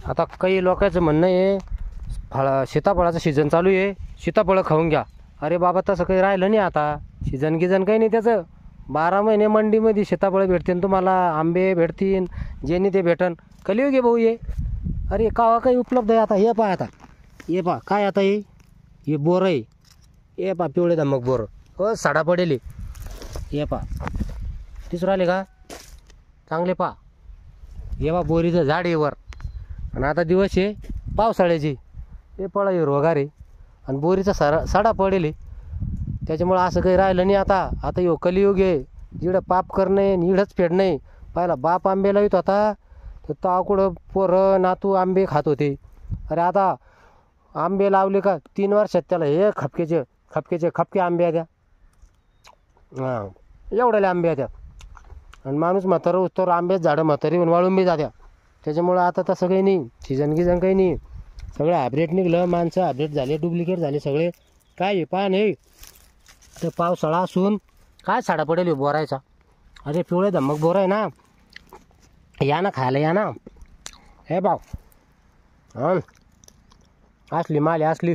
आता काही लोकांचं म्हणणं आहे सीताफळाचं सीझन चालू आहे, सीताफळं खाऊन घ्या. अरे बाबा तसं काही राहिलं नाही आता. सीझन गिझन काही नाही त्याचं. 12 महिने मंडीमध्ये सीताफळं भेटतील तुम्हाला, आंबे भेटतील, जेनी ते भेटन. कलियुग आहे भाऊ ये. अरे कावा काही उपलब्ध आहे आता. हे पहा आता, हे पहा काय आता हे बोरं आहे. हे पहा पिवळे धमक बोरं. हो साडा पडेल. हे पहा तीच राहिले का चांगले पहा. हे पहा बोरीचं झाड आहे वर. आणि आता दिवस आहे पावसाळ्याची. हे पळा हिरवगार आहे आणि बोरीचा साडा पडेल. त्याच्यामुळं असं काही राहिलं नाही आता. आता यो कलियुग आहे. जिडं पाप करणे इडंच फेडणे. पहिला बाप आंबे लावित होता तर ताकुडं पोरं नातू आंबे खात होते. अरे आता आंबे लावले का 3 वर्षात त्याला हे खपके आंबे द्या. हां एवढ्याले आंबे द्या. आणि माणूस म्हातारं उस्तर आंबेच झाडं म्हातारी होऊन वाळून बी जात्या. त्याच्यामुळं आता तसं काही नाही. सीझन गिझन काही नाही. सगळं हायब्रेड निघलं. माणसं हायब्रेड झाले, डुप्लिकेट झाले सगळे. काय आहे पहा नाही तर पावसाळा असून काय साडा पडेल बोरायचा. अरे पिवळे धमक बोर आहे ना. या ना खायला या ना. हे भाव हां असली माली असली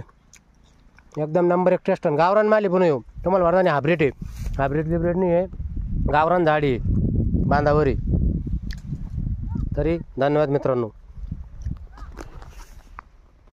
एकदम नंबर 1 टेस्ट. गावरान माली पण येऊ तुम्हाला वाटतं नाही हायब्रेड आहे. हायब्रेड नाही आहे. गावरान झाडी आहे बांधावरी. तरी धन्यवाद मित्रांनो.